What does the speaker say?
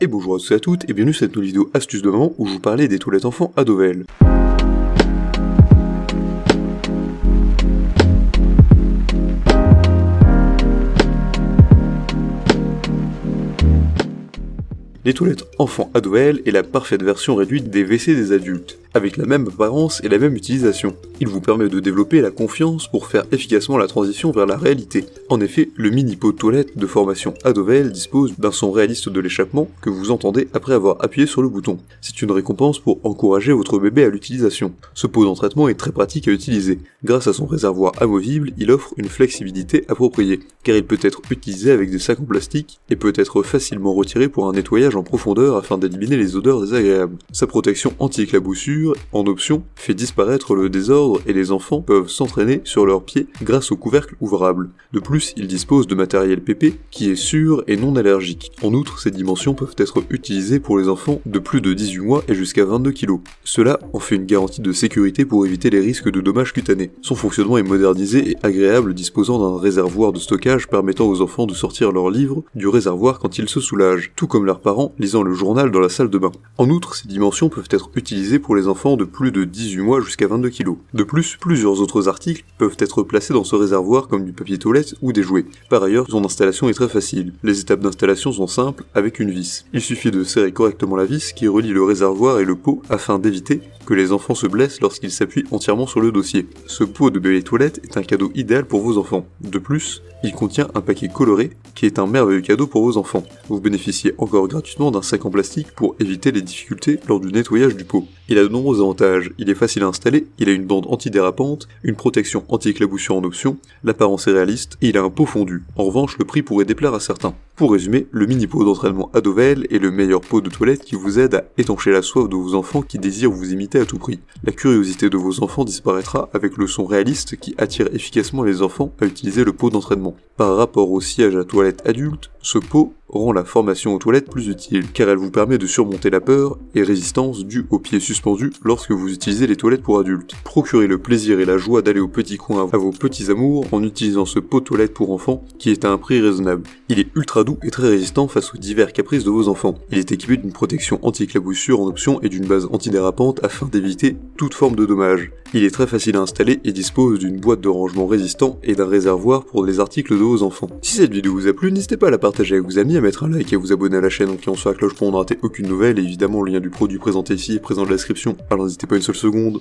Et bonjour à tous et à toutes, et bienvenue sur cette nouvelle vidéo astuce de maman où je vous parlais des toilettes enfants à Dovel. Les toilettes enfants à Dovel est la parfaite version réduite des WC des adultes, avec la même apparence et la même utilisation. Il vous permet de développer la confiance pour faire efficacement la transition vers la réalité. En effet, le mini pot de toilette de formation à Dovel dispose d'un son réaliste de l'échappement que vous entendez après avoir appuyé sur le bouton. C'est une récompense pour encourager votre bébé à l'utilisation. Ce pot d'entraînement est très pratique à utiliser. Grâce à son réservoir amovible, il offre une flexibilité appropriée, car il peut être utilisé avec des sacs en plastique et peut être facilement retiré pour un nettoyage en profondeur afin d'éliminer les odeurs désagréables. Sa protection anti-éclaboussure, en option, fait disparaître le désordre et les enfants peuvent s'entraîner sur leurs pieds grâce au couvercle ouvrable. De plus, il dispose de matériel PP qui est sûr et non allergique. En outre, ces dimensions peuvent être utilisées pour les enfants de plus de 18 mois et jusqu'à 22 kg. Cela en fait une garantie de sécurité pour éviter les risques de dommages cutanés. Son fonctionnement est modernisé et agréable, disposant d'un réservoir de stockage permettant aux enfants de sortir leurs livres du réservoir quand ils se soulagent, tout comme leurs parents lisant le journal dans la salle de bain. En outre, ces dimensions peuvent être utilisées pour les enfants de plus de 18 mois jusqu'à 22 kg. De plus, plusieurs autres articles peuvent être placés dans ce réservoir comme du papier toilette ou des jouets. Par ailleurs, son installation est très facile. Les étapes d'installation sont simples avec une vis. Il suffit de serrer correctement la vis qui relie le réservoir et le pot afin d'éviter que les enfants se blessent lorsqu'ils s'appuient entièrement sur le dossier. Ce pot de bébé toilette est un cadeau idéal pour vos enfants. De plus, il contient un paquet coloré qui est un merveilleux cadeau pour vos enfants. Vous bénéficiez encore gratuitement d'un sac en plastique pour éviter les difficultés lors du nettoyage du pot. Il a de nombreux avantages, il est facile à installer, il a une bande antidérapante, une protection anti-éclaboussure en option, l'apparence est réaliste et il a un pot fondu. En revanche, le prix pourrait déplaire à certains. Pour résumer, le mini pot d'entraînement à Dovel est le meilleur pot de toilette qui vous aide à étancher la soif de vos enfants qui désirent vous imiter à tout prix. La curiosité de vos enfants disparaîtra avec le son réaliste qui attire efficacement les enfants à utiliser le pot d'entraînement. Par rapport au siège à toilette adulte, ce pot rend la formation aux toilettes plus utile, car elle vous permet de surmonter la peur et résistance due aux pieds suspendus lorsque vous utilisez les toilettes pour adultes. Procurez le plaisir et la joie d'aller au petit coin à vos petits amours en utilisant ce pot de toilette pour enfants qui est à un prix raisonnable. Il est ultra doux et très résistant face aux divers caprices de vos enfants. Il est équipé d'une protection anti-éclaboussure en option et d'une base antidérapante afin d'éviter toute forme de dommage. Il est très facile à installer et dispose d'une boîte de rangement résistant et d'un réservoir pour les articles de vos enfants. Si cette vidéo vous a plu, n'hésitez pas à la partager avec vos amis, à mettre un like et à vous abonner à la chaîne en cliquant sur la cloche pour ne rater aucune nouvelle, et évidemment le lien du produit présenté ici est présent dans la description, alors n'hésitez pas une seule seconde.